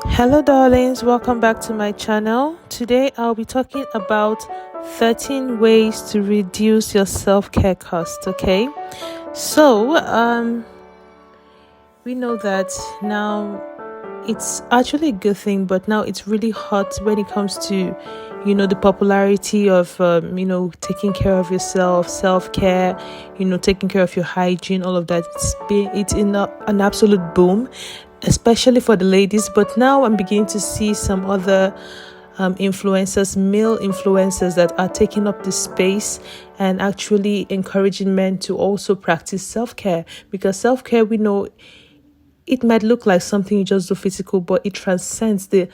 Hello, darlings. Welcome back to my channel. Today, I'll be talking about 13 ways to reduce your self-care cost. Okay, so we know that now it's actually a good thing, but now it's really hot when it comes to the popularity of taking care of yourself, self-care, taking care of your hygiene, all of that. It's in an absolute boom, especially for the ladies. But now I'm beginning to see some other influencers, male influencers, that are taking up this space and actually encouraging men to also practice self-care, because self-care, we know, it might look like something you just do physical, but it transcends the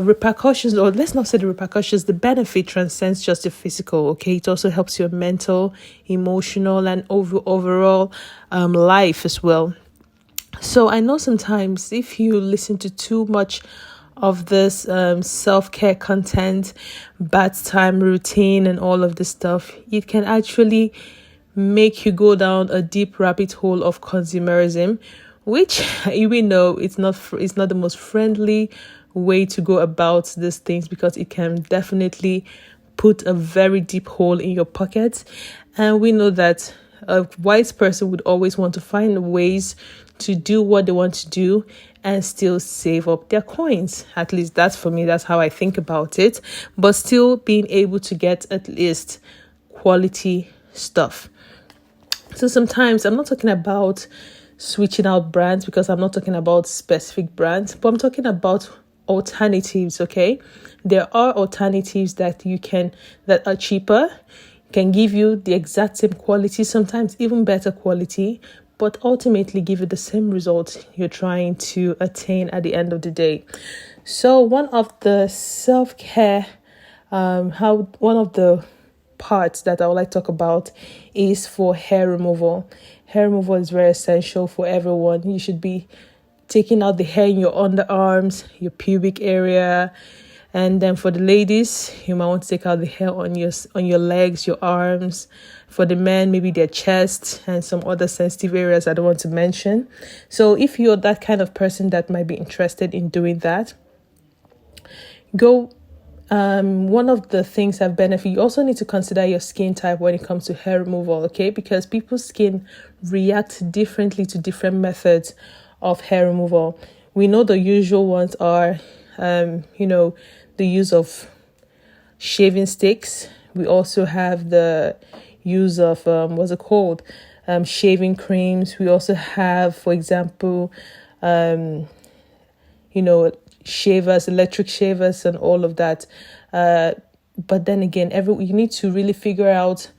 repercussions, or let's not say the repercussions, the benefit transcends just the physical. Okay, it also helps your mental, emotional, and overall life as well. So I know sometimes if you listen to too much of this self-care content, bath time routine, and all of this stuff, it can actually make you go down a deep rabbit hole of consumerism, which we know it's not the most friendly way to go about these things, because it can definitely put a very deep hole in your pocket. And we know that a wise person would always want to find ways to do what they want to do and still save up their coins. At least that's for me, that's how I think about it, but still being able to get at least quality stuff. So sometimes I'm not talking about switching out brands, because I'm not talking about specific brands, but I'm talking about alternatives. Okay, there are alternatives that are cheaper, can give you the exact same quality, sometimes even better quality, but ultimately give you the same result you're trying to attain at the end of the day. So one of the self-care, one of the parts that I would like to talk about is for hair removal. Hair removal is very essential for everyone. You should be taking out the hair in your underarms, your pubic area, and then for the ladies, you might want to take out the hair on your legs, your arms. For the men, maybe their chest and some other sensitive areas I don't want to mention. So if you're that kind of person that might be interested in doing that, go. One of the things that benefit, you also need to consider your skin type when it comes to hair removal, okay? Because people's skin react differently to different methods of hair removal. We know the usual ones are, the use of shaving sticks. We also have the use of, shaving creams. We also have, for example, shavers, electric shavers, and all of that. But then again, you need to really figure out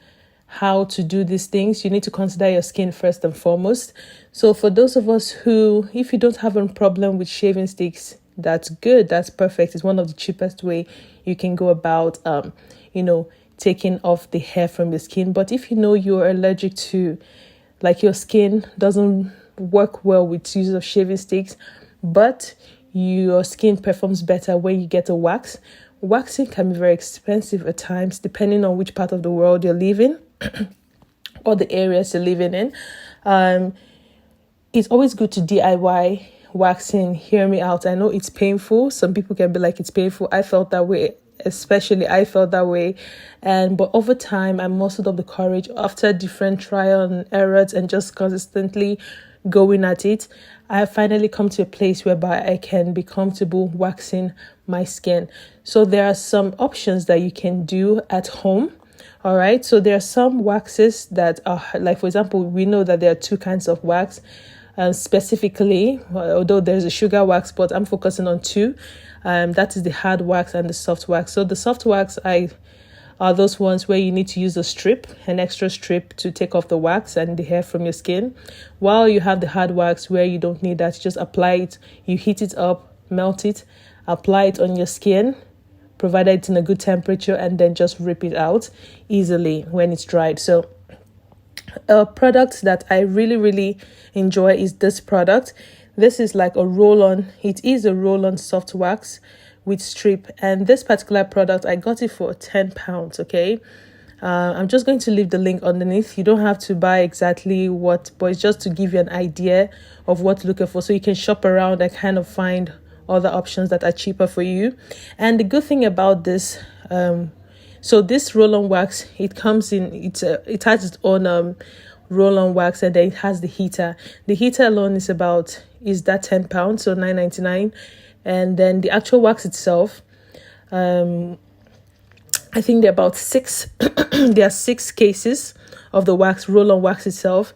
how to do these things. You need to consider your skin first and foremost. So for those of us who, if you don't have a problem with shaving sticks, that's good, that's perfect. It's one of the cheapest way you can go about taking off the hair from your skin. But if you know you're allergic to, like, your skin doesn't work well with use of shaving sticks, but your skin performs better when you get a wax. Waxing can be very expensive at times, depending on which part of the world you're living or the areas you're living in. It's always good to DIY waxing. Hear me out. I know it's painful. Some people can be like, it's painful. I felt that way. But over time, I mustered up the courage after different trial and errors and just consistently going at it. I have finally come to a place whereby I can be comfortable waxing my skin. So there are some options that you can do at home. All right. So there are some waxes that are, like, for example, we know that there are two kinds of wax. Specifically, although there's a sugar wax, but I'm focusing on two. That is the hard wax and the soft wax. So the soft wax are those ones where you need to use an extra strip to take off the wax and the hair from your skin. While you have the hard wax where you don't need that, you just apply it, you heat it up, melt it, apply it on your skin, provided it's in a good temperature, and then just rip it out easily when it's dried. So a product that I really, really enjoy is this product. This is like a roll-on. It is a roll-on soft wax with strip, and this particular product, I got it for £10. Okay, I'm just going to leave the link underneath. You don't have to buy exactly what, but it's just to give you an idea of what to look for, so you can shop around and kind of find other options that are cheaper for you. And the good thing about this, so this roll-on wax, it comes in, it has its own roll-on wax, and then it has the heater. The heater alone is that £10, so £9.99. And then the actual wax itself, I think there are about six. There are 6 cases of the wax, roll-on wax itself,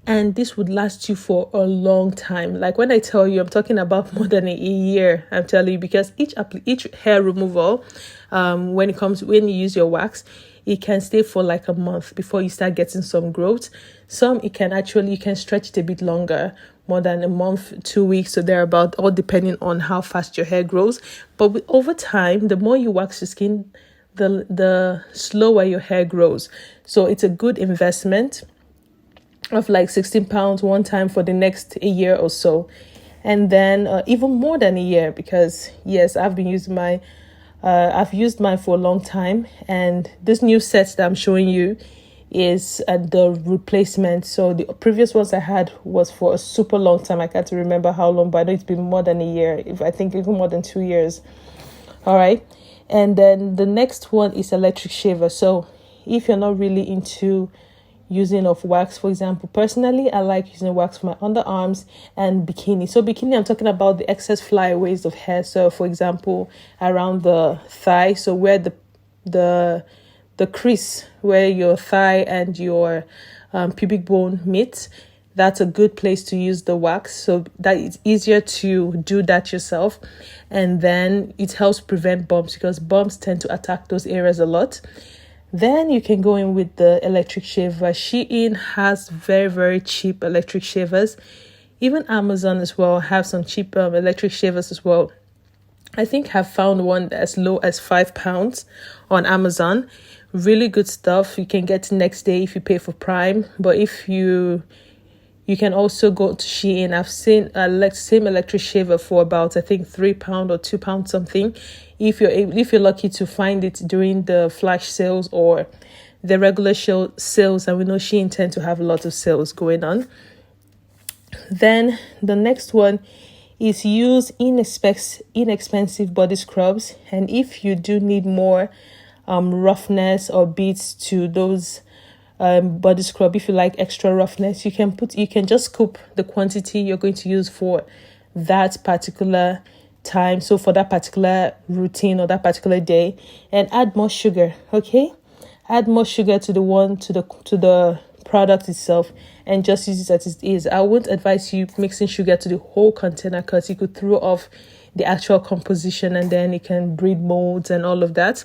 and this would last you for a long time. Like when I tell you, I'm talking about more than a year. I'm telling you, because each hair removal, when you use your wax, it can stay for like a month before you start getting some growth. Some you can stretch it a bit longer, more than a month, 2 weeks, so thereabout, all depending on how fast your hair grows. But over time, the more you wax your skin, the slower your hair grows. So it's a good investment of like £16 one time for the next a year or so, and then even more than a year, because yes, I've used mine for a long time. And this new set that I'm showing you is the replacement. So the previous ones I had was for a super long time. I can't remember how long, but I know it's been more than a year, I think even more than 2 years. All right. And then the next one is electric shaver. So if you're not really into using of wax, for example, personally, I like using wax for my underarms and bikini. So bikini, I'm talking about the excess flyaways of hair. So for example, around the thigh, so where the crease where your thigh and your pubic bone meet, that's a good place to use the wax, so that it's easier to do that yourself. And then it helps prevent bumps, because bumps tend to attack those areas a lot. Then you can go in with the electric shaver. Shein has very, very cheap electric shavers. Even Amazon as well have some cheap electric shavers as well. I think I've found one as low as £5 on Amazon. Really good stuff. You can get next day if you pay for Prime. But if you can also go to Shein. I've seen same electric shaver for about, I think, £3 or £2 something. If you're lucky to find it during the flash sales or the regular sales, and we know Shein tend to have a lot of sales going on. Then the next one is use inexpensive body scrubs. And if you do need more roughness or beats to those body scrub, if you like extra roughness, you can just scoop the quantity you're going to use for that particular time, so for that particular routine or that particular day, and add more sugar. Okay, add more sugar to the product itself, and just use it as it is. I wouldn't advise you mixing sugar to the whole container, because you could throw off the actual composition, and then it can breed molds and all of that.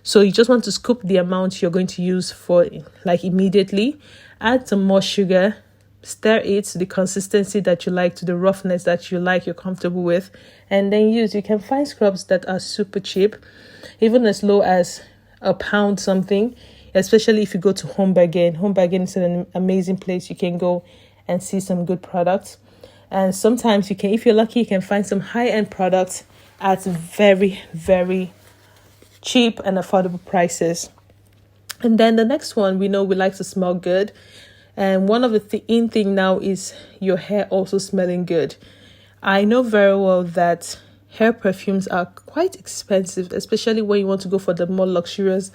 So you just want to scoop the amount you're going to use for like immediately. Add some more sugar, stir it to the consistency that you like, to the roughness that you like, you're comfortable with, and then use. You can find scrubs that are super cheap, even as low as £1 something, especially if you go to Home Bargain. Home Bargain is an amazing place. You can go and see some good products. And sometimes you can, if you're lucky, you can find some high-end products at very, very cheap and affordable prices. And then the next one, we know we like to smell good. And one of the in thing now is your hair also smelling good. I know very well that hair perfumes are quite expensive, especially when you want to go for the more luxurious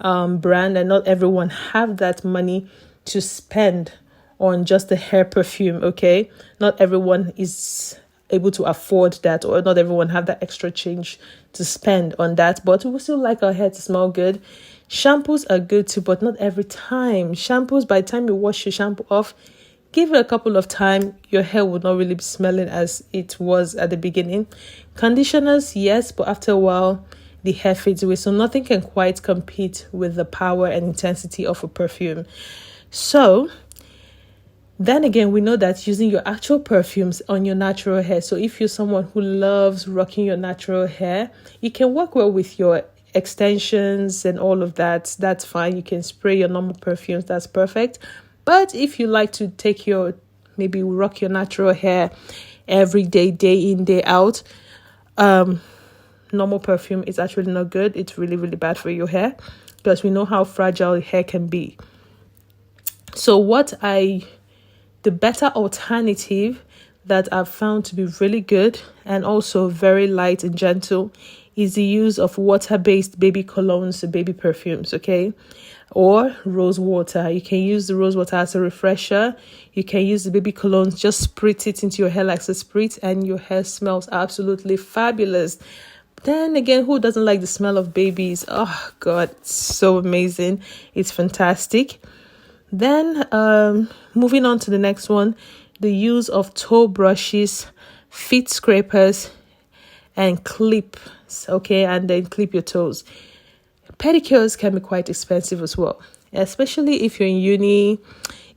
brand, and not everyone have that money to spend on just the hair perfume. Okay, not everyone is able to afford that, or not everyone have that extra change to spend on that, but we still like our hair to smell good. Shampoos are good too, but not every time. Shampoos, by the time you wash your shampoo off, give it a couple of time, your hair will not really be smelling as it was at the beginning. Conditioners, yes, but after a while the hair fades away, so nothing can quite compete with the power and intensity of a perfume. So then again, we know that using your actual perfumes on your natural hair. So if you're someone who loves rocking your natural hair, you can work well with your extensions and all of that. That's fine. You can spray your normal perfumes. That's perfect. But if you like to maybe rock your natural hair every day, day in, day out, normal perfume is actually not good. It's really, really bad for your hair, because we know how fragile hair can be. So the better alternative that I've found to be really good and also very light and gentle is the use of water-based baby colognes and baby perfumes, okay? Or rose water. You can use the rose water as a refresher. You can use the baby colognes, just spritz it into your hair like a spritz, and your hair smells absolutely fabulous. Then again, who doesn't like the smell of babies? Oh God, it's so amazing. It's fantastic. Then moving on to the next one, the use of toe brushes, feet scrapers, and clips, okay? And then clip your toes. Pedicures can be quite expensive as well, especially if you're in uni,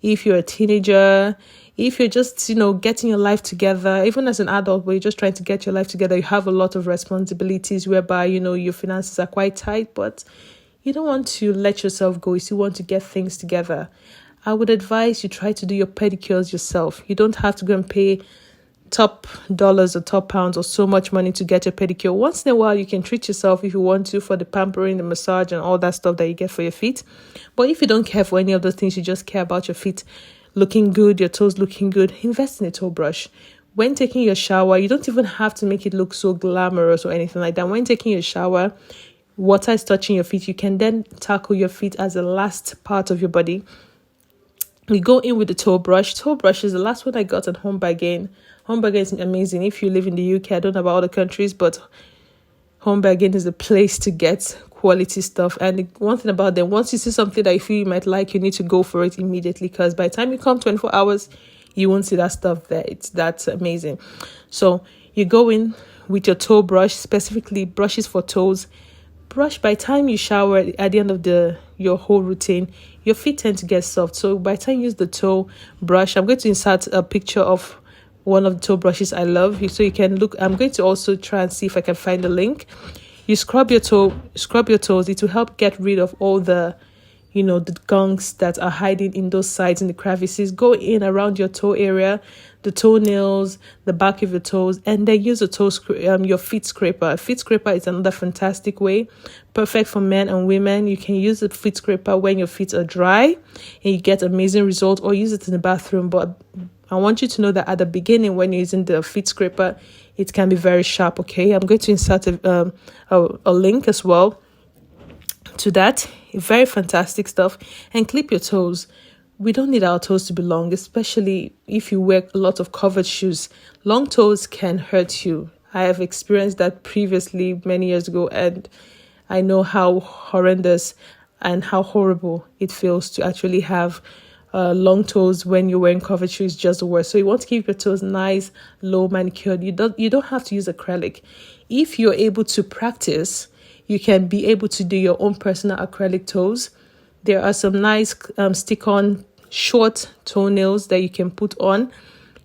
if you're a teenager, if you're just, getting your life together. Even as an adult, where you're just trying to get your life together, you have a lot of responsibilities whereby, your finances are quite tight, but you don't want to let yourself go. You still want to get things together. I would advise you try to do your pedicures yourself. You don't have to go and pay top dollars or top pounds or so much money to get your pedicure. Once in a while, you can treat yourself if you want to for the pampering, the massage, and all that stuff that you get for your feet. But if you don't care for any of those things, you just care about your feet looking good, your toes looking good, invest in a toe brush. When taking your shower, you don't even have to make it look so glamorous or anything like that. When taking your shower, water is touching your feet. You can then tackle your feet as the last part of your body. We go in with the toe brush. Toe brush is the last one I got at Home Bargain. Home Bargain is amazing. If you live in the UK, I don't know about other countries, but Home Bargain is a place to get quality stuff. And the one thing about them, once you see something that you feel you might like, you need to go for it immediately, because by the time you come 24 hours, you won't see that stuff there. That's amazing. So you go in with your toe brush, specifically brushes for toes. Brush by the time you shower at the end of your whole routine, your feet tend to get soft. So by the time you use the toe brush, I'm going to insert a picture of one of the toe brushes I love, so you can look. I'm going to also try and see if I can find the link. You scrub your toes. It will help get rid of all the the gunks that are hiding in those sides, in the crevices. Go in around your toe area, the toenails, the back of your toes, and then use your feet scraper. A feet scraper is another fantastic way, perfect for men and women. You can use a feet scraper when your feet are dry and you get amazing results, or use it in the bathroom. But I want you to know that at the beginning, when you're using the feet scraper, it can be very sharp, okay? I'm going to insert a link as well to that. Very fantastic stuff. And clip your toes. We don't need our toes to be long, especially if you wear a lot of covered shoes. Long toes can hurt you. I have experienced that previously many years ago, and I know how horrendous and how horrible it feels to actually have long toes when you're wearing covered shoes. Just the worst. So you want to keep your toes nice, low manicured. You don't have to use acrylic. If you're able to practice, you can be able to do your own personal acrylic toes. There are some nice stick-on short toenails that you can put on,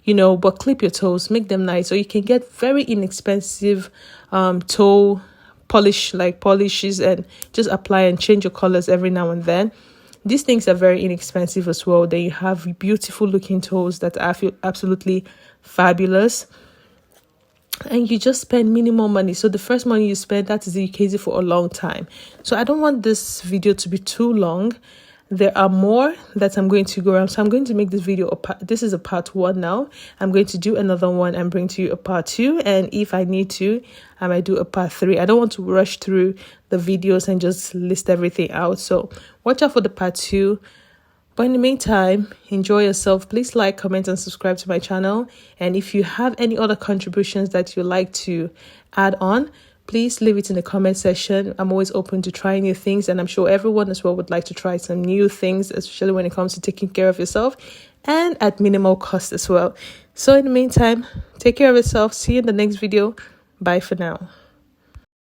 but clip your toes, make them nice. Or you can get very inexpensive toe polishes, and just apply and change your colors every now and then. These things are very inexpensive as well. Then you have beautiful looking toes that are absolutely fabulous. And you just spend minimum money. So the first money you spend, that is easy for a long time. So I don't want this video to be too long. There are more that I'm going to go around. So I'm going to make this video this is a part 1 now. I'm going to do another one and bring to you a part 2. And if I need to, I might do a part 3. I don't want to rush through the videos and just list everything out. So watch out for the part 2. But in the meantime, enjoy yourself. Please like, comment, and subscribe to my channel. And if you have any other contributions that you'd like to add on, please leave it in the comment section. I'm always open to trying new things, and I'm sure everyone as well would like to try some new things, especially when it comes to taking care of yourself and at minimal cost as well. So in the meantime, take care of yourself. See you in the next video. Bye for now.